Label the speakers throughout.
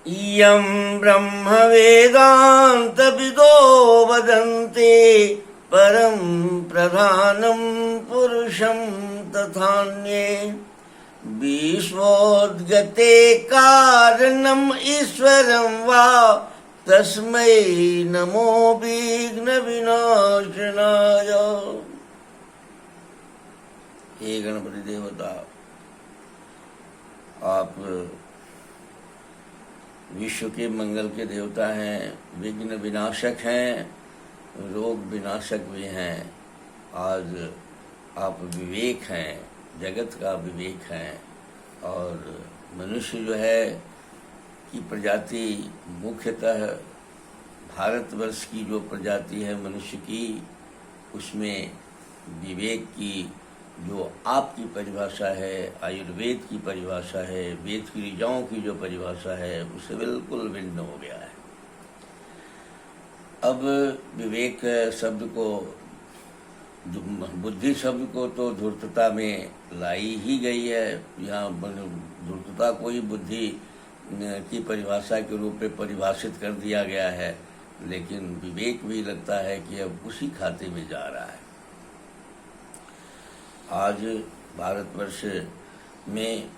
Speaker 1: इयं ब्रह्मवेदान्तविदो वदन्ति परं प्रधानं पुरुषं तथान्ये विश्वोद्गते कारणम् ईश्वरं वा तस्मै नमो विघ्न विनाशनाय। हे गणपति देवता, आप विश्व के मंगल के देवता हैं, विघ्न विनाशक हैं, रोग विनाशक भी हैं। आज आप विवेक हैं, जगत का विवेक हैं। और मनुष्य जो है की प्रजाति मुख्यतः भारतवर्ष की जो प्रजाति है मनुष्य की, उसमें विवेक की जो आपकी परिभाषा है, आयुर्वेद की परिभाषा है, वेद की ऋचाओं की जो परिभाषा है, उससे बिल्कुल भिन्न हो गया है। अब विवेक शब्द को, बुद्धि शब्द को तो धूर्तता में लाई ही गई है। यहाँ धूर्तता को ही बुद्धि की परिभाषा के रूप में परिभाषित कर दिया गया है, लेकिन विवेक भी लगता है कि अब उसी खाते में जा रहा है। आज भारतवर्ष में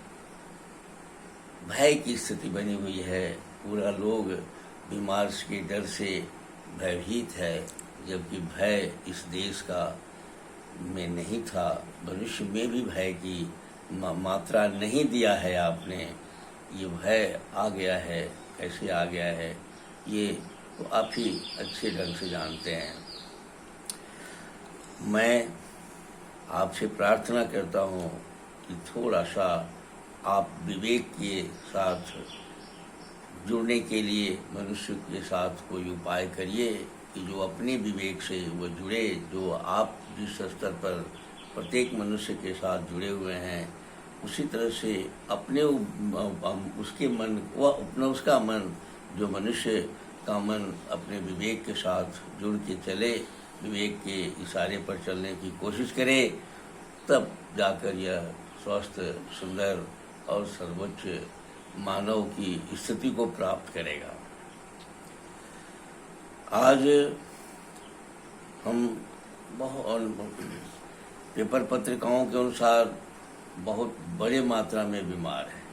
Speaker 1: भय की स्थिति बनी हुई है। पूरा लोग बीमार के डर से भयभीत है, जबकि भय इस देश का में नहीं था। मनुष्य में भी भय की मात्रा नहीं दिया है आपने। ये भय आ गया है, कैसे आ गया है ये तो आप ही अच्छे ढंग से जानते हैं। मैं आपसे प्रार्थना करता हूँ कि थोड़ा सा आप विवेक के साथ जुड़ने के लिए मनुष्य के साथ कोई उपाय करिए कि जो अपने विवेक से वो जुड़े। जो आप जिस स्तर पर प्रत्येक मनुष्य के साथ जुड़े हुए हैं, उसी तरह से अपने उसके मन व अपना उसका मन, जो मनुष्य का मन अपने विवेक के साथ जुड़ के चले, विवेक के इशारे पर चलने की कोशिश करे, तब जाकर यह स्वस्थ, सुंदर और सर्वोच्च मानव की स्थिति को प्राप्त करेगा। आज हम बहुत पेपर पत्रिकाओं के अनुसार बहुत बड़े मात्रा में बीमार हैं।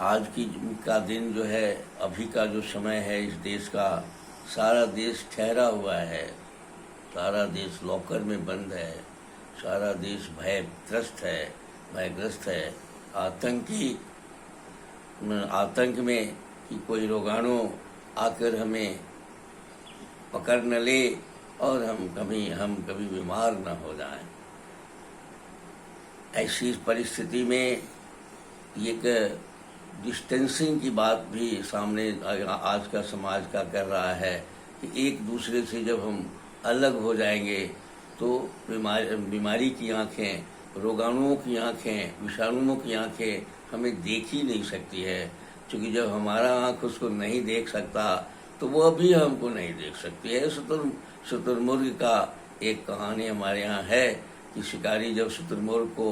Speaker 1: आज का दिन जो है, अभी का जो समय है इस देश का, सारा देश ठहरा हुआ है, सारा देश लॉकर में बंद है, सारा देश भयग्रस्त है। आतंक में कि कोई रोगाणु आकर हमें पकड़ न ले और हम कभी बीमार न हो जाएं। ऐसी परिस्थिति में एक डिस्टेंसिंग की बात भी सामने आज का समाज का कर रहा है कि एक दूसरे से जब हम अलग हो जाएंगे तो बीमारी की आंखें, रोगाणुओं की आंखें, विषाणुओं की आंखें हमें देख ही नहीं सकती है। क्योंकि जब हमारा आंख उसको नहीं देख सकता तो वह भी हमको नहीं देख सकती है। शुतुरमुर्ग का एक कहानी हमारे यहाँ है कि शिकारी जब शुतुरमुर्ग को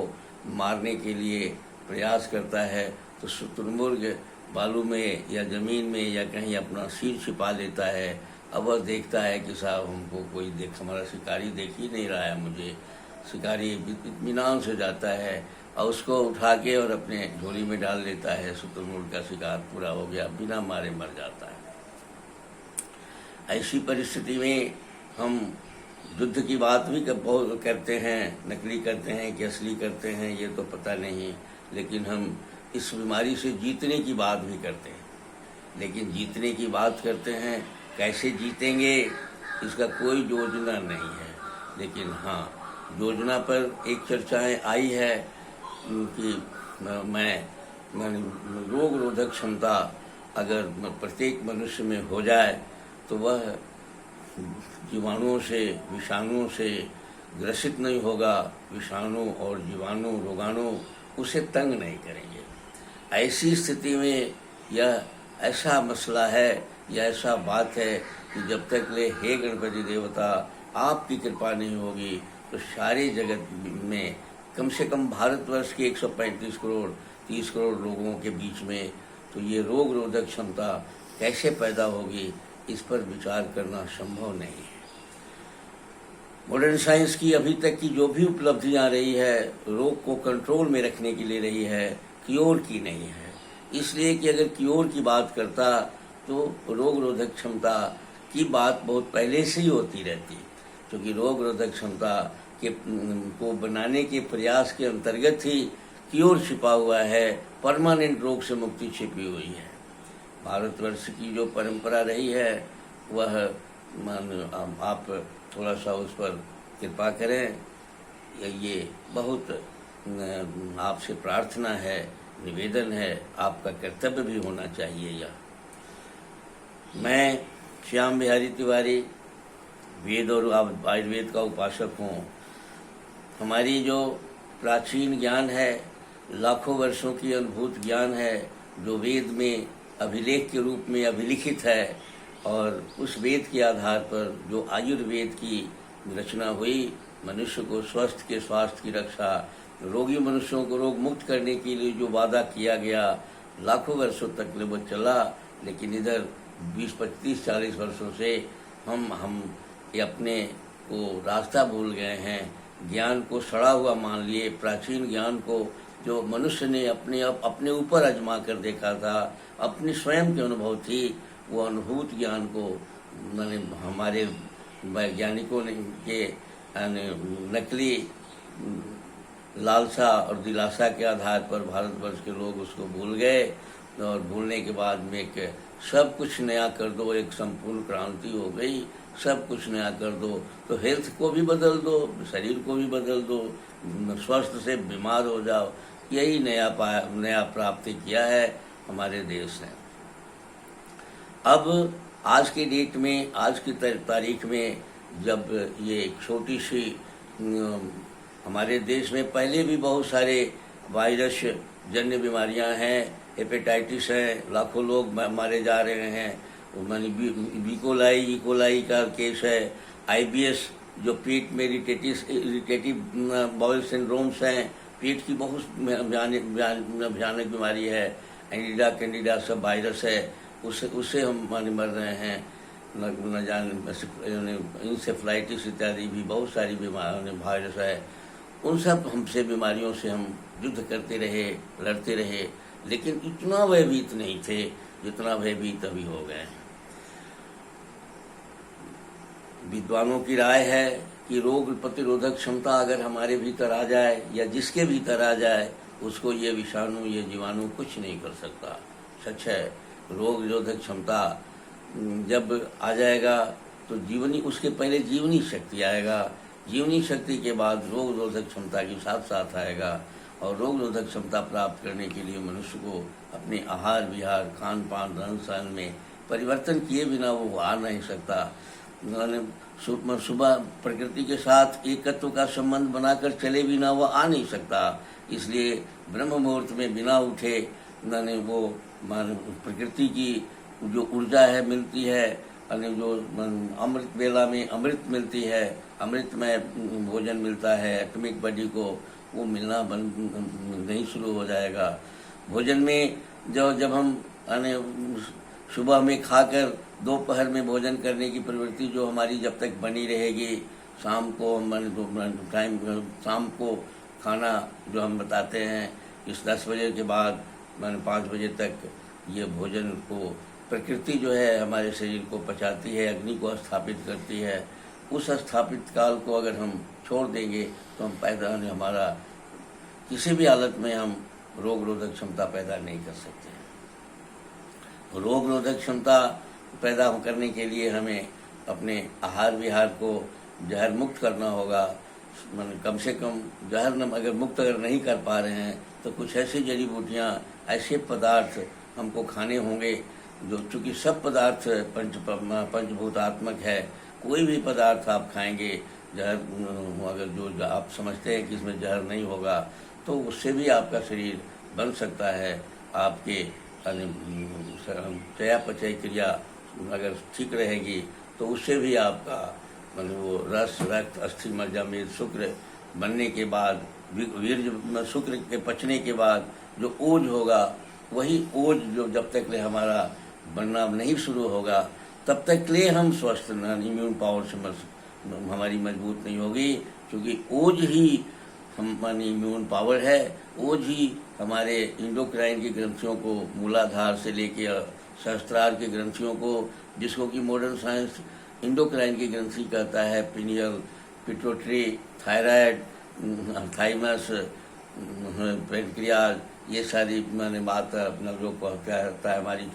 Speaker 1: मारने के लिए प्रयास करता है तो शुतुरमुर्ग बालू में या जमीन में या कहीं अपना सिर छिपा लेता है। अब वह देखता है कि साहब हमको कोई हमारा शिकारी देख ही नहीं रहा है मुझे। शिकारी इत्मीनान से जाता है और उसको उठा के और अपने झोली में डाल लेता है। शुतुरमुर्ग का शिकार पूरा हो गया, बिना मारे मर जाता है। ऐसी परिस्थिति में हम युद्ध की बात भी करते हैं, नकली करते हैं कि असली करते हैं ये तो पता नहीं, लेकिन हम इस बीमारी से जीतने की बात भी करते हैं। लेकिन जीतने की बात करते हैं, कैसे जीतेंगे इसका कोई योजना नहीं है। लेकिन हाँ, योजना पर एक चर्चाएं आई है कि मैं रोग रोधक क्षमता अगर प्रत्येक मनुष्य में हो जाए तो वह जीवाणुओं से, विषाणुओं से ग्रसित नहीं होगा। विषाणु और जीवाणु, रोगाणु उसे तंग नहीं करेंगे। ऐसी स्थिति में यह ऐसा मसला है, यह ऐसा बात है कि जब तक ले हे गणपति देवता आपकी कृपा नहीं होगी तो सारे जगत में कम से कम भारतवर्ष के 135 करोड़ 30 करोड़ लोगों के बीच में तो तो ये रोग रोधक क्षमता कैसे पैदा होगी, इस पर विचार करना संभव नहीं है। मॉडर्न साइंस की अभी तक की जो भी उपलब्धियां रही है, रोग को कंट्रोल में रखने के लिए रही है, क्योर की नहीं है। इसलिए कि अगर क्योर की बात करता तो रोग रोधक क्षमता की बात बहुत पहले से ही होती रहती, क्योंकि रोग रोधक क्षमता के को बनाने के प्रयास के अंतर्गत ही क्योर छिपा हुआ है, परमानेंट रोग से मुक्ति छिपी हुई है। भारतवर्ष की जो परंपरा रही है वह आप थोड़ा सा उस पर कृपा करें, ये बहुत आपसे प्रार्थना है, निवेदन है, आपका कर्तव्य भी होना चाहिए यह। मैं श्याम बिहारी तिवारी वेद और आयुर्वेद का उपासक हूँ। हमारी जो प्राचीन ज्ञान है, लाखों वर्षों की अनुभूत ज्ञान है, जो वेद में अभिलेख के रूप में अभिलिखित है, और उस वेद के आधार पर जो आयुर्वेद की रचना हुई, मनुष्य को स्वास्थ्य की रक्षा, रोगी मनुष्यों को रोग मुक्त करने के लिए जो वादा किया गया, लाखों वर्षों तक वो चला। लेकिन इधर 20, 25, 40 वर्षों से हम ये अपने को रास्ता भूल गए हैं, ज्ञान को सड़ा हुआ मान लिए। प्राचीन ज्ञान को जो मनुष्य ने अपने ऊपर आजमा कर देखा था, अपनी स्वयं के अनुभव थी, वो अनुभूत ज्ञान को मैंने हमारे वैज्ञानिकों ने के नकली लालसा और दिलासा के आधार पर भारतवर्ष के लोग उसको भूल गए, और भूलने के बाद में एक सब कुछ नया कर दो, एक संपूर्ण क्रांति हो गई। सब कुछ नया कर दो तो हेल्थ को भी बदल दो, शरीर को भी बदल दो, स्वस्थ से बीमार हो जाओ। यही नया प्राप्ति किया है हमारे देश ने। अब आज की डेट में, आज की तारीख में, जब ये एक छोटी सी हमारे देश में पहले भी बहुत सारे वायरस जन्य बीमारियां हैं, हेपेटाइटिस है, लाखों लोग मारे जा रहे हैं, मानी इकोलाई का केस है, IBS जो पेट में इरिटेटिव बाउल सिंड्रोम्स हैं, पेट की बहुत भयानक बीमारी है, कैंडिडा सब वायरस है, उससे हम मर रहे हैं, न जाने इंसेफ्लाइटिस इत्यादि भी बहुत सारी वायरस है। उन सब हमसे बीमारियों से हम युद्ध करते रहे, लड़ते रहे, लेकिन इतना भयभीत नहीं थे जितना भयभीत अभी हो गए। विद्वानों की राय है कि रोग प्रतिरोधक क्षमता अगर हमारे भीतर आ जाए या जिसके भीतर आ जाए, उसको ये विषाणु, ये जीवाणु कुछ नहीं कर सकता। सच है, रोग निरोधक क्षमता जब आ जाएगा तो उसके पहले जीवनी शक्ति आएगा, जीवनी शक्ति के बाद रोग निरोधक क्षमता के साथ साथ आएगा। और रोग निरोधक क्षमता प्राप्त करने के लिए मनुष्य को अपने आहार विहार, खान पान, रहन सहन में परिवर्तन किए बिना वो आ नहीं सकता। सुबह प्रकृति के साथ एकत्व का संबंध बनाकर चले बिना वो आ नहीं सकता। इसलिए ब्रह्म मुहूर्त में बिना उठे वो प्रकृति की जो ऊर्जा है मिलती है, जो अमृत वेला में अमृत मिलती है, अमृत में भोजन मिलता है एटॉमिक बॉडी को, वो मिलना नहीं शुरू हो जाएगा। भोजन में जब हम सुबह में खाकर दोपहर में भोजन करने की प्रवृत्ति जो हमारी जब तक बनी रहेगी, शाम को खाना जो हम बताते हैं इस 10 बजे के बाद 5 बजे तक ये भोजन को प्रकृति जो है हमारे शरीर को पचाती है, अग्नि को स्थापित करती है। उस स्थापित काल को अगर हम छोड़ देंगे तो हम हमारा किसी भी हालत में हम रोग रोधक क्षमता पैदा नहीं कर सकते। रोग रोधक क्षमता पैदा करने के लिए हमें अपने आहार विहार को जहर मुक्त करना होगा। कम से कम जहर अगर मुक्त अगर नहीं कर पा रहे हैं तो कुछ ऐसी जड़ी बूटियाँ, ऐसे पदार्थ हमको खाने होंगे जो, चूँकि सब पदार्थ पंचभूतात्मक है, कोई भी पदार्थ आप खाएंगे जहर अगर जो आप समझते हैं कि इसमें जहर नहीं होगा तो उससे भी आपका शरीर बन सकता है। आपके चयापचय क्रिया अगर ठीक रहेगी तो उससे भी आपका वो रस, रक्त, अस्थि, मज्जा, मेद, शुक्र बनने के बाद, वीर्य शुक्र के पचने के बाद जो ओज होगा वही ओज जो जब तक ले हमारा बनना नहीं शुरू होगा तब तक ले हम स्वस्थ इम्यून पावर से हमारी मजबूत नहीं होगी, क्योंकि ओज ही हमारी इम्यून पावर है। ओज ही हमारे इंडोक्राइन की ग्रंथियों को मूलाधार से लेके सहस्त्रार की ग्रंथियों को, जिसको कि मॉडर्न साइंस इंडोक्राइन की ग्रंथि कहता है, pineal, pituitary, thyroid, thymus, pancreas, ये सारी मैंने बात अपना जो क्या होता है हमारी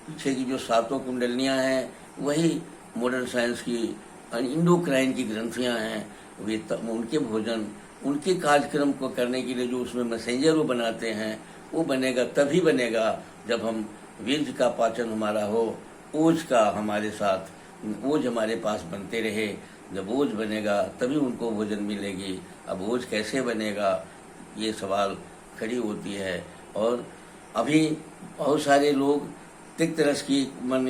Speaker 1: पीछे की जो 7 कुंडलियाँ हैं वही मॉडर्न साइंस की इंडोक्राइन की ग्रंथियाँ हैं। वे उनके भोजन, उनके कार्यक्रम को करने के लिए जो उसमें मैसेंजर वो बनाते हैं, वो बनेगा तभी बनेगा जब हम वीर्य का पाचन हमारा हो, ओज का हमारे साथ ओज हमारे पास बनते रहे। जब ओज बनेगा तभी उनको भोजन मिलेगी। अब ओज कैसे बनेगा, ये सवाल खड़ी होती है। और अभी बहुत सारे लोग तिक्त रस की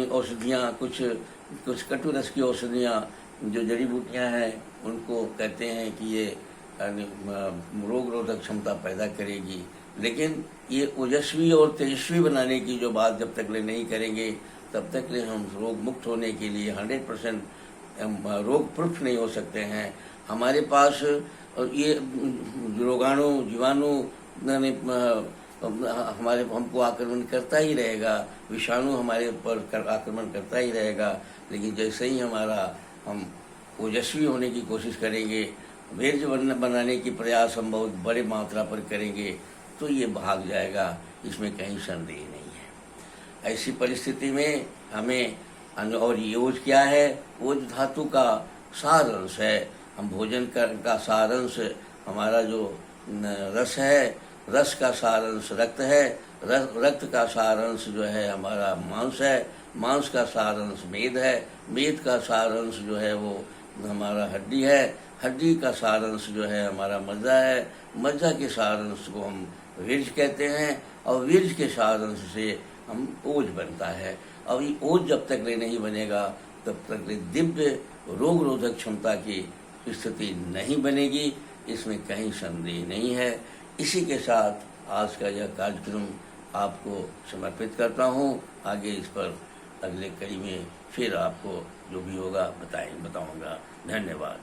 Speaker 1: औषधियाँ, कुछ कटु रस की औषधियाँ, जो जड़ी बूटियाँ हैं, उनको कहते हैं कि ये रोग रोधक क्षमता पैदा करेगी। लेकिन ये ओजस्वी और तेजस्वी बनाने की जो बात जब तक ले नहीं करेंगे तब तक ले हम रोग मुक्त होने के लिए 100% रोग प्रूफ नहीं हो सकते हैं। हमारे पास ये रोगाणु, जीवाणु हमारे हमको आक्रमण करता ही रहेगा, विषाणु हमारे ऊपर आक्रमण करता ही रहेगा। लेकिन जैसे ही हम ओजस्वी होने की कोशिश करेंगे, वीर्य बनाने की प्रयास हम बहुत बड़े मात्रा पर करेंगे, तो ये भाग जाएगा, इसमें कहीं संदेह नहीं है। ऐसी परिस्थिति में हमें, और ये ओज क्या है, ओज धातु का सार अंश है। हम भोजन का सार अंश हमारा जो रस है, रस का सार अंश रक्त है, रक्त का सार अंश जो है हमारा मांस है, मांस का सार अंश मेद है, मेद का सार अंश जो है वो हमारा हड्डी है, हड्डी का सार अंश जो है हमारा मज्जा है, मज्जा के सार अंश को हम वीर्य कहते हैं, और वीर्य के सार अंश से हम ओज बनता है। और ये ओज जब तक ले नहीं बनेगा तब तक ले दिव्य रोग रोधक क्षमता की स्थिति नहीं बनेगी, इसमें कहीं संदेह नहीं है। इसी के साथ आज का यह कार्यक्रम आपको समर्पित करता हूँ। आगे इस पर अगले कड़ी में फिर आपको जो भी होगा बताऊँगा। धन्यवाद।